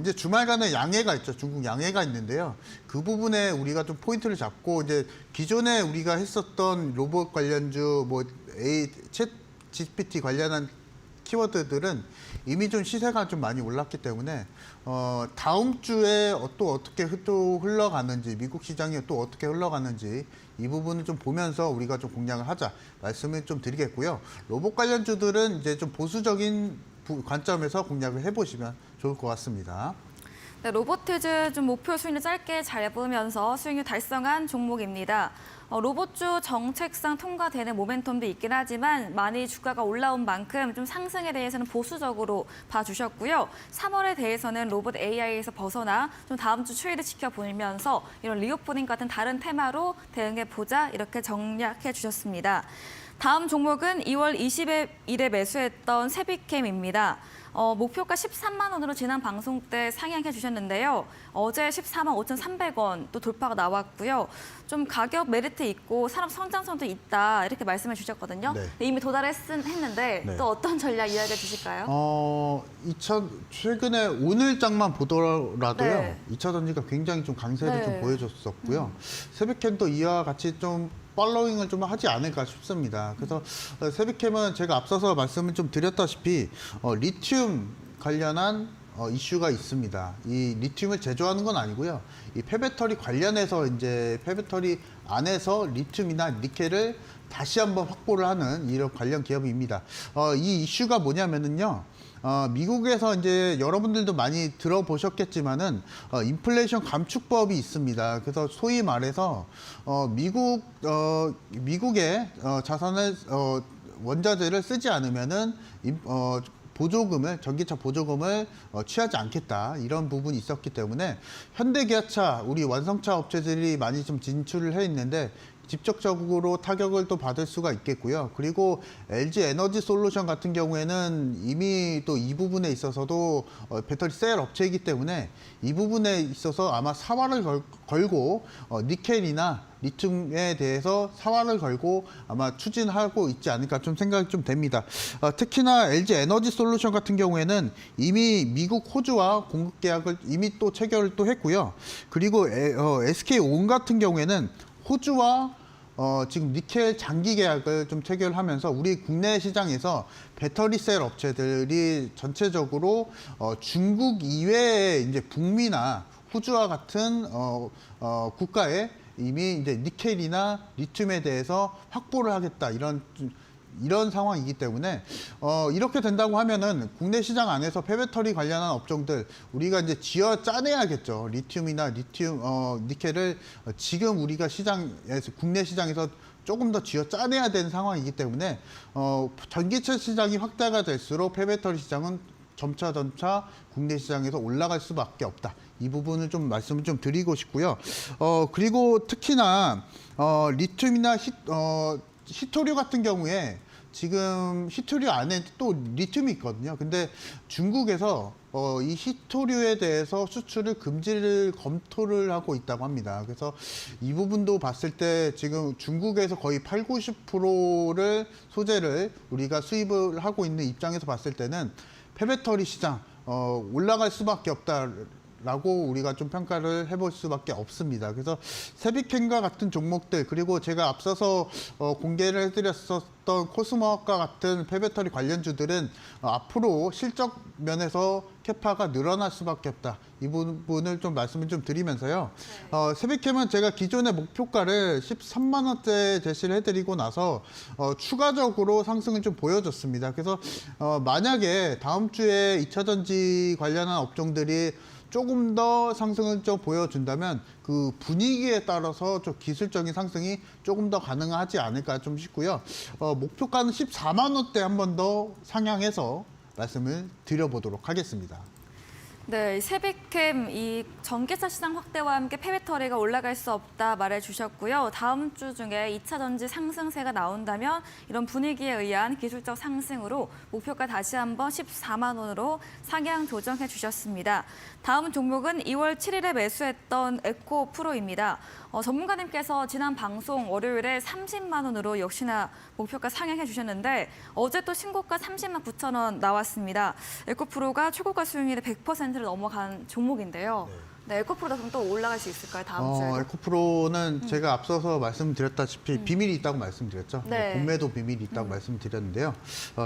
이제 주말간에 양해가 있죠. 중국 양해가 있는데요. 그 부분에 우리가 좀 포인트를 잡고 이제 기존에 우리가 했었던 로봇 관련주 뭐 챗 GPT 관련한 키워드들은 이미 좀 시세가 좀 많이 올랐기 때문에 다음 주에 또 어떻게 또 흘러가는지, 미국 시장이 또 어떻게 흘러가는지 이 부분을 좀 보면서 우리가 좀 공략을 하자 말씀을 좀 드리겠고요. 로봇 관련주들은 이제 좀 보수적인 관점에서 공략을 해보시면 좋을 것 같습니다. 네, 로보티즈 좀 목표 수익률 짧게 잡으면서 수익률 달성한 종목입니다. 로봇주 정책상 통과되는 모멘텀도 있긴 하지만 많이 주가가 올라온 만큼 좀 상승에 대해서는 보수적으로 봐주셨고요. 3월에 대해서는 로봇 AI에서 벗어나 좀 다음 주 추이를 지켜보면서 이런 리오프닝 같은 다른 테마로 대응해보자 이렇게 정리해 주셨습니다. 다음 종목은 2월 20일에 매수했던 세비캠입니다. 목표가 13만 원으로 지난 방송 때 상향해 주셨는데요. 어제 14만 5,300원 또 돌파가 나왔고요. 좀 가격 메리트 있고 산업 성장성도 있다 이렇게 말씀해 주셨거든요. 네. 이미 도달했는데 네. 또 어떤 전략 이야기해 주실까요? 최근에 오늘장만 보더라도요. 네. 2차 전지가 굉장히 좀 강세를 네. 좀 보여줬었고요. 세비캠도 이와 같이 좀 팔로잉을 좀 하지 않을까 싶습니다. 그래서 세비캠은 제가 앞서서 말씀을 좀 드렸다시피 리튬 관련한 이슈가 있습니다. 이 리튬을 제조하는 건 아니고요. 이 폐배터리 관련해서 이제 폐배터리 안에서 리튬이나 니켈을 다시 한번 확보를 하는 이런 관련 기업입니다. 이 이슈가 뭐냐면은요. 미국에서 이제 여러분들도 많이 들어보셨겠지만은 인플레이션 감축법이 있습니다. 그래서 소위 말해서 미국의 자산을 원자재를 쓰지 않으면은 보조금을 전기차 보조금을 취하지 않겠다 이런 부분이 있었기 때문에 현대기아차 우리 완성차 업체들이 많이 좀 진출을 해 있는데 직접적으로 타격을 또 받을 수가 있겠고요. 그리고 LG 에너지 솔루션 같은 경우에는 이미 또 이 부분에 있어서도 배터리 셀 업체이기 때문에 이 부분에 있어서 아마 사활을 걸고 니켈이나 리튬에 대해서 사활을 걸고 아마 추진하고 있지 않을까 좀 생각이 좀 됩니다. 특히나 LG 에너지 솔루션 같은 경우에는 이미 미국 호주와 공급 계약을 이미 또 체결을 또 했고요. 그리고 SK온 같은 경우에는 호주와 지금 니켈 장기 계약을 좀 체결하면서 우리 국내 시장에서 배터리 셀 업체들이 전체적으로 중국 이외의 이제 북미나 호주와 같은 국가에 이미 이제 니켈이나 리튬에 대해서 확보를 하겠다 이런 이런 상황이기 때문에 이렇게 된다고 하면은 국내 시장 안에서 폐배터리 관련한 업종들 우리가 이제 쥐어 짜내야겠죠. 리튬이나 니켈을 지금 우리가 시장에서 국내 시장에서 조금 더 쥐어 짜내야 되는 상황이기 때문에 전기차 시장이 확대가 될수록 폐배터리 시장은 점차 국내 시장에서 올라갈 수밖에 없다. 이 부분을 좀 말씀을 좀 드리고 싶고요. 그리고 특히나 리튬이나 히토류 같은 경우에 지금 히토류 안에 또 리튬이 있거든요. 근데 중국에서 이 히토류에 대해서 수출을 금지를 검토를 하고 있다고 합니다. 그래서 이 부분도 봤을 때 지금 중국에서 거의 80~90%를 소재를 우리가 수입을 하고 있는 입장에서 봤을 때는 폐배터리 시장 올라갈 수밖에 없다라고 우리가 좀 평가를 해볼 수밖에 없습니다. 그래서 세비캠과 같은 종목들 그리고 제가 앞서서 공개를 해드렸었던 코스모과 같은 폐배터리 관련주들은 앞으로 실적 면에서 캐파가 늘어날 수밖에 없다. 이 부분을 좀 말씀을 좀 드리면서요. 세비캠은 제가 기존의 목표가를 13만 원대 제시를 해드리고 나서 추가적으로 상승을 좀 보여줬습니다. 그래서 만약에 다음 주에 2차 전지 관련한 업종들이 조금 더 상승을 좀 보여준다면 그 분위기에 따라서 좀 기술적인 상승이 조금 더 가능하지 않을까 좀 싶고요. 목표가는 14만 원대 한 번 더 상향해서 말씀을 드려보도록 하겠습니다. 네, 세비캠 이 전기차 시장 확대와 함께 폐배터리가 올라갈 수 없다 말해주셨고요. 다음 주 중에 2차 전지 상승세가 나온다면 이런 분위기에 의한 기술적 상승으로 목표가 다시 한번 14만 원으로 상향 조정해 주셨습니다. 다음 종목은 2월 7일에 매수했던 에코프로입니다. 전문가님께서 지난 방송 월요일에 30만 원으로 역시나 목표가 상향해 주셨는데 어제 또 신고가 30만 9천 원 나왔습니다. 에코프로가 최고가 수익률이 100%를 넘어간 종목인데요. 네, 에코프로도 그럼 또 올라갈 수 있을까요? 다음 주에? 에코프로는 제가 앞서서 말씀드렸다시피 비밀이 있다고 말씀드렸죠. 네. 공매도 비밀이 있다고 말씀드렸는데요.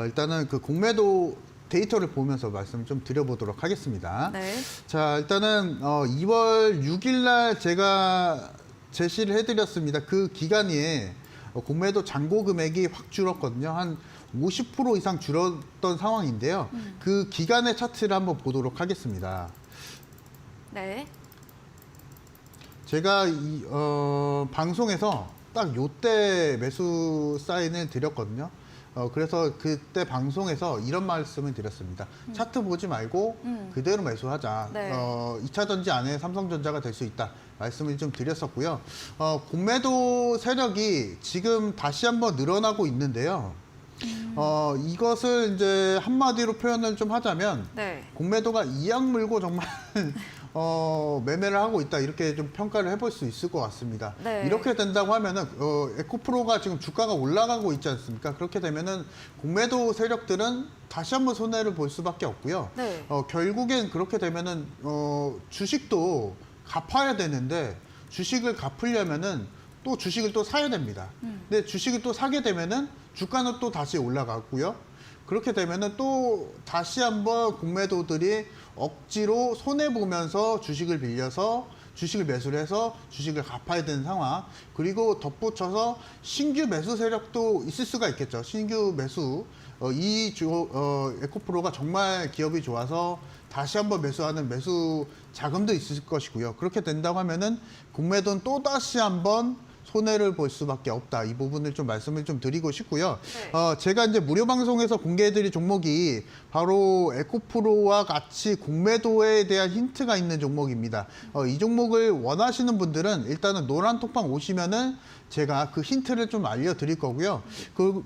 일단은 그 공매도 데이터를 보면서 말씀 좀 드려보도록 하겠습니다. 네. 자, 일단은 2월 6일 날 제가 제시를 해드렸습니다. 그 기간에 공매도 잔고 금액이 확 줄었거든요. 한 50% 이상 줄었던 상황인데요. 그 기간의 차트를 한번 보도록 하겠습니다. 네. 제가 방송에서 딱 요때 매수 사인을 드렸거든요. 그래서 그때 방송에서 이런 말씀을 드렸습니다. 차트 보지 말고 그대로 매수하자. 네. 2차 전지 안에 삼성전자가 될 수 있다. 말씀을 좀 드렸었고요. 공매도 세력이 지금 다시 한번 늘어나고 있는데요. 이것을 이제 한마디로 표현을 좀 하자면 네. 공매도가 이악 물고 정말 매매를 하고 있다 이렇게 좀 평가를 해볼 수 있을 것 같습니다. 네. 이렇게 된다고 하면은 에코프로가 지금 주가가 올라가고 있지 않습니까? 그렇게 되면은 공매도 세력들은 다시 한번 손해를 볼 수밖에 없고요. 네. 결국엔 그렇게 되면은 주식도 갚아야 되는데 주식을 갚으려면은 또 주식을 또 사야 됩니다. 근데 주식을 또 사게 되면은 주가는 또 다시 올라가고요. 그렇게 되면은 또 다시 한번 공매도들이 억지로 손해 보면서 주식을 빌려서 주식을 매수를 해서 주식을 갚아야 되는 상황. 그리고 덧붙여서 신규 매수 세력도 있을 수가 있겠죠. 신규 매수. 에코프로가 정말 기업이 좋아서 다시 한번 매수하는 매수 자금도 있을 것이고요. 그렇게 된다고 하면은 공매도는 또 다시 한번 손해를 볼 수밖에 없다. 이 부분을 좀 말씀을 좀 드리고 싶고요. 네. 제가 이제 무료 방송에서 공개해드릴 종목이 바로 에코프로와 같이 공매도에 대한 힌트가 있는 종목입니다. 이 종목을 원하시는 분들은 일단은 노란 톡방 오시면은 제가 그 힌트를 좀 알려드릴 거고요.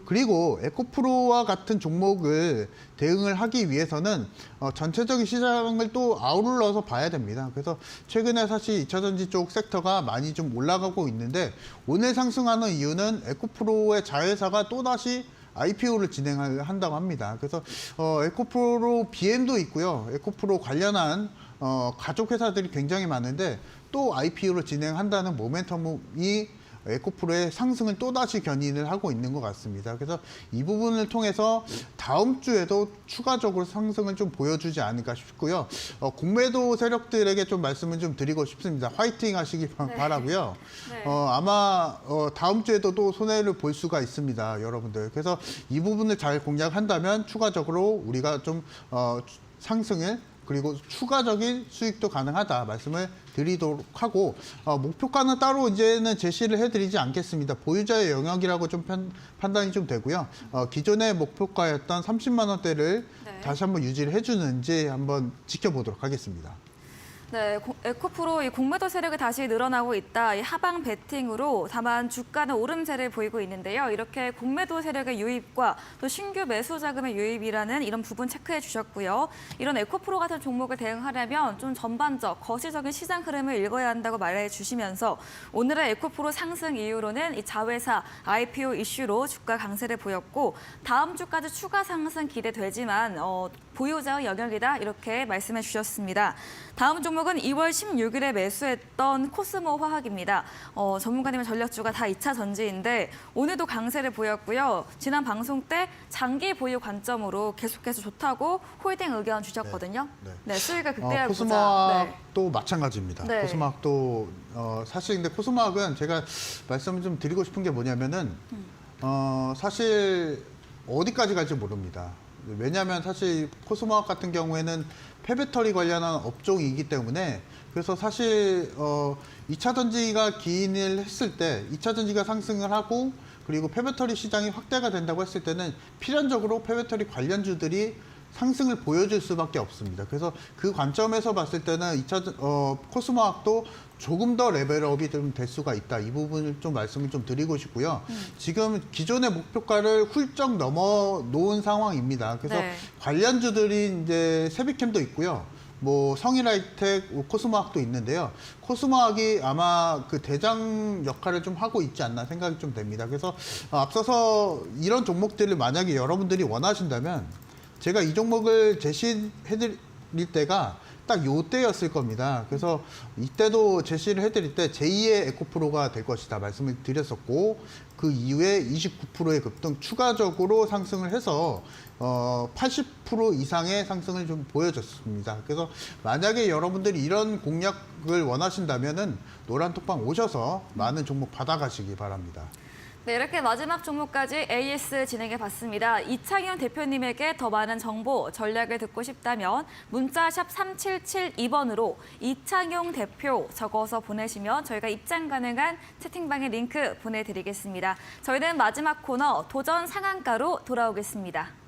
그리고 에코프로와 같은 종목을 대응을 하기 위해서는 전체적인 시장을 또 아우러서 봐야 됩니다. 그래서 최근에 사실 2차전지 쪽 섹터가 많이 좀 올라가고 있는데 오늘 상승하는 이유는 에코프로의 자회사가 또다시 IPO를 진행을 한다고 합니다. 그래서 에코프로 BM도 있고요. 에코프로 관련한 가족 회사들이 굉장히 많은데 또 IPO를 진행한다는 모멘텀이 에코프로의 상승을 또다시 견인을 하고 있는 것 같습니다. 그래서 이 부분을 통해서 다음 주에도 추가적으로 상승을 좀 보여주지 않을까 싶고요. 공매도 세력들에게 좀 말씀을 좀 드리고 싶습니다. 화이팅 하시기 바라고요. 네. 아마 다음 주에도 또 손해를 볼 수가 있습니다, 여러분들. 그래서 이 부분을 잘 공략한다면 추가적으로 우리가 좀 상승을 그리고 추가적인 수익도 가능하다 말씀을 드리도록 하고 목표가는 따로 이제는 제시를 해드리지 않겠습니다. 보유자의 영역이라고 좀 판단이 좀 되고요. 기존의 목표가였던 30만 원대를 네. 다시 한번 유지를 해주는지 한번 지켜보도록 하겠습니다. 네, 에코프로 이 공매도 세력이 다시 늘어나고 있다. 이 하방 베팅으로 다만 주가는 오름세를 보이고 있는데요. 이렇게 공매도 세력의 유입과 또 신규 매수 자금의 유입이라는 이런 부분 체크해 주셨고요. 이런 에코프로 같은 종목을 대응하려면 좀 전반적 거시적인 시장 흐름을 읽어야 한다고 말해 주시면서 오늘의 에코프로 상승 이유로는 이 자회사 IPO 이슈로 주가 강세를 보였고 다음 주까지 추가 상승 기대되지만 보유자의 영역이다 이렇게 말씀해 주셨습니다. 다음 종목은 2월 16일에 매수했던 코스모 화학입니다. 전문가님의 전략주가 다 2차 전지인데 오늘도 강세를 보였고요. 지난 방송 때 장기 보유 관점으로 계속해서 좋다고 홀딩 의견 주셨거든요. 네, 수익을 극대화하고자. 코스모학도 마찬가지입니다. 네. 코스모학도 사실 근데 코스모학은 제가 말씀을 좀 드리고 싶은 게 뭐냐면은 사실 어디까지 갈지 모릅니다. 왜냐하면 사실 코스모학 같은 경우에는 폐배터리 관련한 업종이기 때문에 그래서 사실 2차 전지가 기인을 했을 때 2차 전지가 상승을 하고 그리고 폐배터리 시장이 확대가 된다고 했을 때는 필연적으로 폐배터리 관련주들이 상승을 보여줄 수밖에 없습니다. 그래서 그 관점에서 봤을 때는 코스모학도 조금 더 레벨업이 좀 될 수가 있다. 이 부분을 좀 말씀을 좀 드리고 싶고요. 지금 기존의 목표가를 훌쩍 넘어 놓은 상황입니다. 그래서 네. 관련주들이 이제 세비캠도 있고요. 뭐 성일하이텍, 코스모학도 있는데요. 코스모학이 아마 그 대장 역할을 좀 하고 있지 않나 생각이 좀 됩니다. 그래서 앞서서 이런 종목들을 만약에 여러분들이 원하신다면 제가 이 종목을 제시해드릴 때가 딱 요때였을 겁니다. 그래서 이때도 제시를 해드릴 때 제2의 에코프로가 될 것이다 말씀을 드렸었고 그 이후에 29%의 급등 추가적으로 상승을 해서 80% 이상의 상승을 좀 보여줬습니다. 그래서 만약에 여러분들이 이런 공략을 원하신다면은 노란톡방 오셔서 많은 종목 받아가시기 바랍니다. 네, 이렇게 마지막 종목까지 AS 진행해 봤습니다. 이창현 대표님에게 더 많은 정보, 전략을 듣고 싶다면 문자 샵 3772번으로 이창용 대표 적어서 보내시면 저희가 입장 가능한 채팅방의 링크 보내드리겠습니다. 저희는 마지막 코너 도전 상한가로 돌아오겠습니다.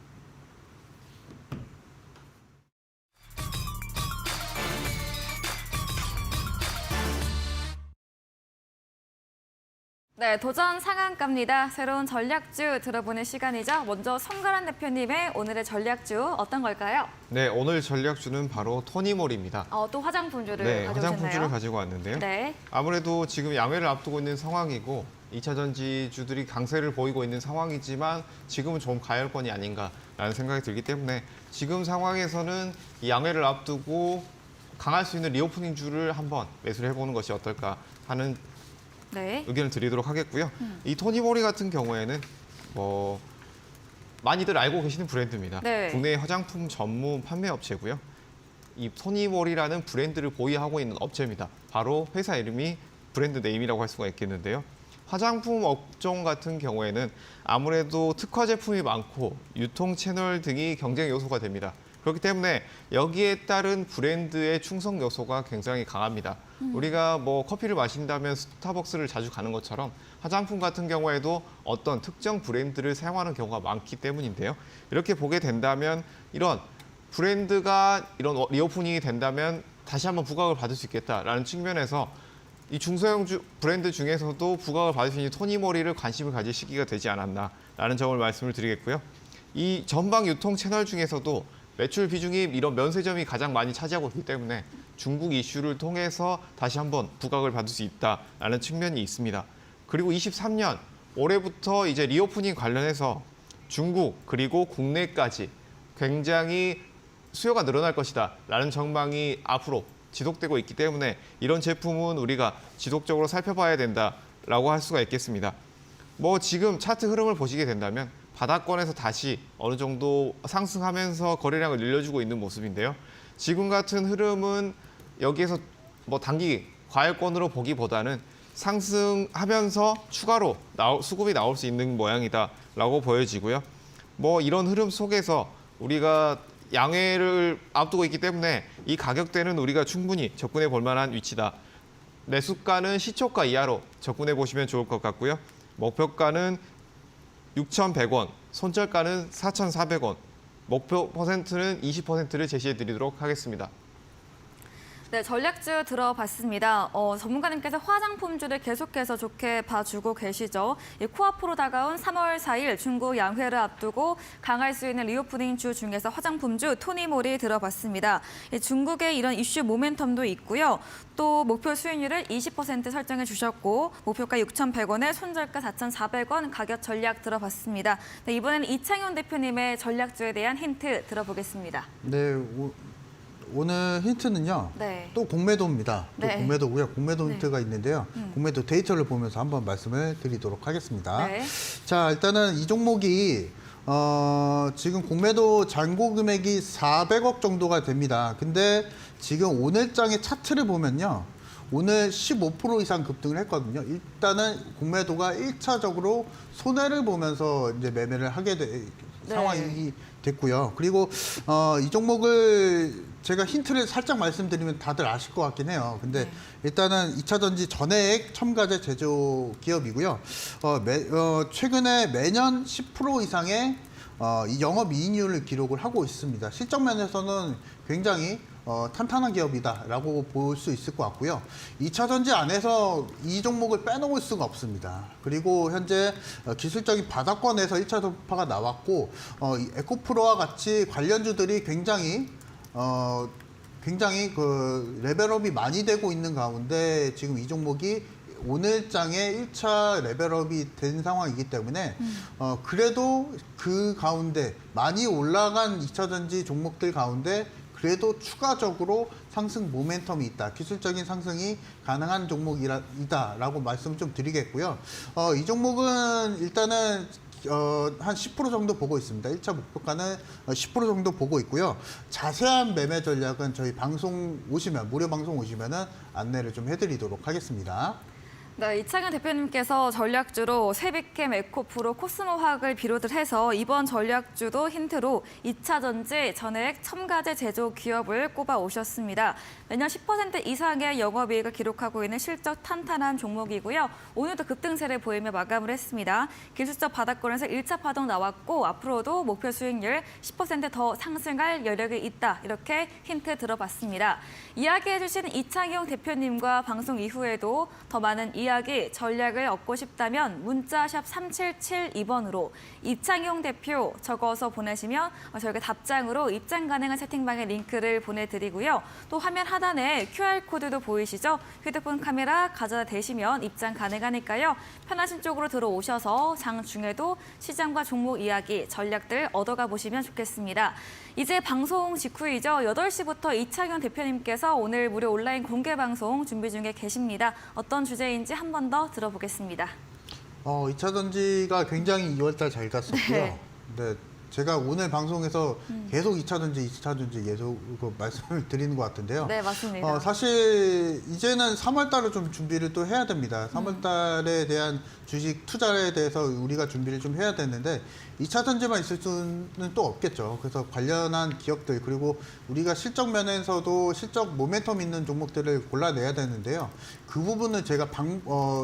네, 도전 상한가입니다. 새로운 전략주 들어보는 시간이죠. 먼저 성가란 대표님의 오늘의 전략주 어떤 걸까요? 네, 오늘 전략주는 바로 토니몰입니다. 또 화장품주를 네, 가져오셨네요. 화장품주를 가지고 왔는데요. 네. 아무래도 지금 양회를 앞두고 있는 상황이고 2차 전지주들이 강세를 보이고 있는 상황이지만 지금은 좀 가열권이 아닌가라는 생각이 들기 때문에 지금 상황에서는 이 양회를 앞두고 강할 수 있는 리오프닝주를 한번 매수를 해보는 것이 어떨까 하는 네. 의견을 드리도록 하겠고요. 이 토니모리 같은 경우에는 뭐 많이들 알고 계시는 브랜드입니다. 네. 국내 화장품 전문 판매 업체고요. 이 토니모리라는 브랜드를 보유하고 있는 업체입니다. 바로 회사 이름이 브랜드 네임이라고 할 수가 있겠는데요. 화장품 업종 같은 경우에는 아무래도 특화 제품이 많고 유통 채널 등이 경쟁 요소가 됩니다. 그렇기 때문에 여기에 따른 브랜드의 충성 요소가 굉장히 강합니다. 우리가 뭐 커피를 마신다면 스타벅스를 자주 가는 것처럼 화장품 같은 경우에도 어떤 특정 브랜드를 사용하는 경우가 많기 때문인데요. 이렇게 보게 된다면 이런 브랜드가 이런 리오프닝이 된다면 다시 한번 부각을 받을 수 있겠다라는 측면에서 이 중소형 브랜드 중에서도 부각을 받을 수 있는 토니모리를 관심을 가질 시기가 되지 않았나라는 점을 말씀을 드리겠고요. 이 전방 유통 채널 중에서도 매출 비중이 이런 면세점이 가장 많이 차지하고 있기 때문에 중국 이슈를 통해서 다시 한번 부각을 받을 수 있다라는 측면이 있습니다. 그리고 23년 올해부터 이제 리오프닝 관련해서 중국 그리고 국내까지 굉장히 수요가 늘어날 것이다라는 전망이 앞으로 지속되고 있기 때문에 이런 제품은 우리가 지속적으로 살펴봐야 된다. 있다라고 할 수가 있겠습니다. 뭐 지금 차트 흐름을 보시게 된다면 바닥권에서 다시 어느 정도 상승하면서 거래량을 늘려주고 있는 모습인데요. 지금 같은 흐름은 여기에서 뭐 단기 과열권으로 보기보다는 상승하면서 추가로 수급이 나올 수 있는 모양이다라고 보여지고요. 뭐 이런 흐름 속에서 우리가 양회를 앞두고 있기 때문에 이 가격대는 우리가 충분히 접근해 볼 만한 위치다. 매수가는 시초가 이하로 접근해 보시면 좋을 것 같고요. 목표가는 6,100원, 손절가는 4,400원, 목표 퍼센트는 20%를 제시해 드리도록 하겠습니다. 네, 전략주 들어봤습니다. 전문가님께서 화장품주를 계속해서 좋게 봐주고 계시죠. 이 코앞으로 다가온 3월 4일 중국 양회를 앞두고 강할 수 있는 리오프닝 주 중에서 화장품주 토니모리 들어봤습니다. 중국의 이런 이슈 모멘텀도 있고요. 또 목표 수익률을 20% 설정해 주셨고 목표가 6,100원에 손절가 4,400원 가격 전략 들어봤습니다. 네, 이번에는 이창용 대표님의 전략주에 대한 힌트 들어보겠습니다. 네, 오늘 힌트는요. 네. 또 공매도입니다. 또 네. 공매도고요. 공매도 네. 힌트가 있는데요. 공매도 데이터를 보면서 한번 말씀을 드리도록 하겠습니다. 네. 자, 일단은 이 종목이 지금 공매도 잔고 금액이 400억 정도가 됩니다. 근데 지금 오늘장의 차트를 보면요. 오늘 15% 이상 급등을 했거든요. 일단은 공매도가 1차적으로 손해를 보면서 이제 매매를 하게 된 네. 상황이 됐고요. 그리고 이 종목을 제가 힌트를 살짝 말씀드리면 다들 아실 것 같긴 해요. 근데 일단은 2차 전지 전해액 첨가제 제조 기업이고요. 최근에 매년 10% 이상의 이 영업이익률을 기록을 하고 있습니다. 실적 면에서는 굉장히 탄탄한 기업이다라고 볼 수 있을 것 같고요. 2차 전지 안에서 이 종목을 빼놓을 수가 없습니다. 그리고 현재 기술적인 바닥권에서 1차 돌파가 나왔고 이 에코프로와 같이 관련주들이 굉장히 그 레벨업이 많이 되고 있는 가운데 지금 이 종목이 오늘장에 1차 레벨업이 된 상황이기 때문에 그래도 그 가운데 많이 올라간 2차 전지 종목들 가운데 그래도 추가적으로 상승 모멘텀이 있다. 기술적인 상승이 가능한 종목이다라고 말씀 좀 드리겠고요. 이 종목은 일단은 한 10% 정도 보고 있습니다. 1차 목표가는 10% 정도 보고 있고요. 자세한 매매 전략은 저희 방송 오시면, 무료 방송 오시면은 안내를 좀 해드리도록 하겠습니다. 네, 이창현 대표님께서 전략주로 세비캠, 에코프로, 코스모화학을 비롯을 해서 이번 전략주도 힌트로 2차 전지 전해액 첨가제 제조 기업을 꼽아 오셨습니다. 매년 10% 이상의 영업이익을 기록하고 있는 실적 탄탄한 종목이고요. 오늘도 급등세를 보이며 마감을 했습니다. 기술적 바닥권에서 1차 파동 나왔고 앞으로도 목표 수익률 10%더 상승할 여력이 있다. 이렇게 힌트 들어봤습니다. 이야기해 주신 이창용 대표님과 방송 이후에도 더 많은 이야기, 전략을 얻고 싶다면 문자샵 3772번으로 이창용 대표 적어서 보내시면 저희가 답장으로 입장 가능한 채팅방에 링크를 보내드리고요. 또 화면 하단에 QR코드도 보이시죠? 휴대폰 카메라 가져다 대시면 입장 가능하니까요. 편하신 쪽으로 들어오셔서 장중에도 시장과 종목 이야기, 전략들 얻어가 보시면 좋겠습니다. 이제 방송 직후이죠. 8시부터 이창현 대표님께서 오늘 무료 온라인 공개 방송 준비 중에 계십니다. 어떤 주제인지 한 번 더 들어보겠습니다. 2차 전지가 굉장히 2월달 잘 갔었고요. 네. 네, 제가 오늘 방송에서 계속 2차 전지, 2차 전지 계속 말씀을 드리는 것 같은데요. 네, 맞습니다. 사실 이제는 3월달을 좀 준비를 또 해야 됩니다. 3월달에 대한 주식 투자에 대해서 우리가 준비를 좀 해야 되는데 2차 전지만 있을 수는 또 없겠죠. 그래서 관련한 기업들 그리고 우리가 실적 면에서도 실적 모멘텀 있는 종목들을 골라내야 되는데요. 그 부분을 제가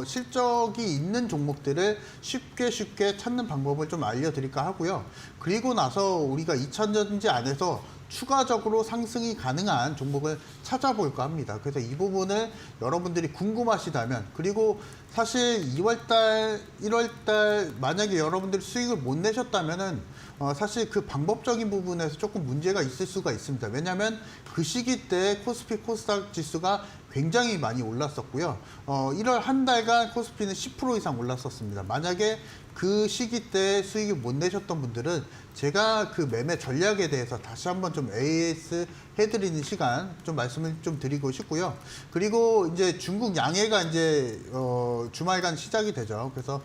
실적이 있는 종목들을 쉽게 찾는 방법을 좀 알려드릴까 하고요. 그리고 나서 우리가 2차 전지 안에서 추가적으로 상승이 가능한 종목을 찾아볼까 합니다. 그래서 이 부분을 여러분들이 궁금하시다면 그리고 사실 2월달, 1월달 만약에 여러분들이 수익을 못 내셨다면은 사실 그 방법적인 부분에서 조금 문제가 있을 수가 있습니다. 왜냐하면 그 시기 때 코스피 코스닥 지수가 굉장히 많이 올랐었고요. 1월 한 달간 코스피는 10% 이상 올랐었습니다. 만약에 그 시기 때 수익을 못 내셨던 분들은 제가 그 매매 전략에 대해서 다시 한번 좀 AS 해드리는 시간 좀 말씀을 좀 드리고 싶고요. 그리고 이제 중국 양해가 이제 주말간 시작이 되죠. 그래서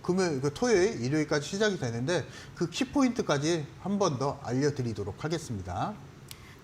금요일, 토요일, 일요일까지 시작이 되는데 그 키포인트까지 한 번 더 알려드리도록 하겠습니다.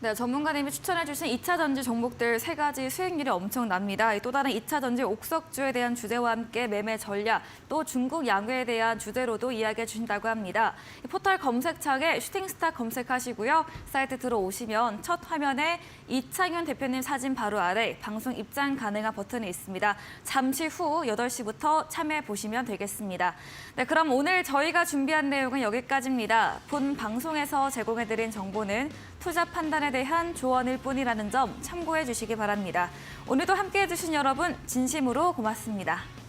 네, 전문가님이 추천해주신 2차 전지 종목들 3가지 수익률이 엄청납니다. 또 다른 2차 전지 옥석주에 대한 주제와 함께 매매 전략, 또 중국 양회에 대한 주제로도 이야기해 주신다고 합니다. 이 포털 검색창에 슈팅스타 검색하시고요. 사이트 들어오시면 첫 화면에 이창윤 대표님 사진 바로 아래 방송 입장 가능한 버튼이 있습니다. 잠시 후 8시부터 참여해 보시면 되겠습니다. 네, 그럼 오늘 저희가 준비한 내용은 여기까지입니다. 본 방송에서 제공해드린 정보는 투자 판단에 대한 조언일 뿐이라는 점 참고해 주시기 바랍니다. 오늘도 함께해 주신 여러분 진심으로 고맙습니다.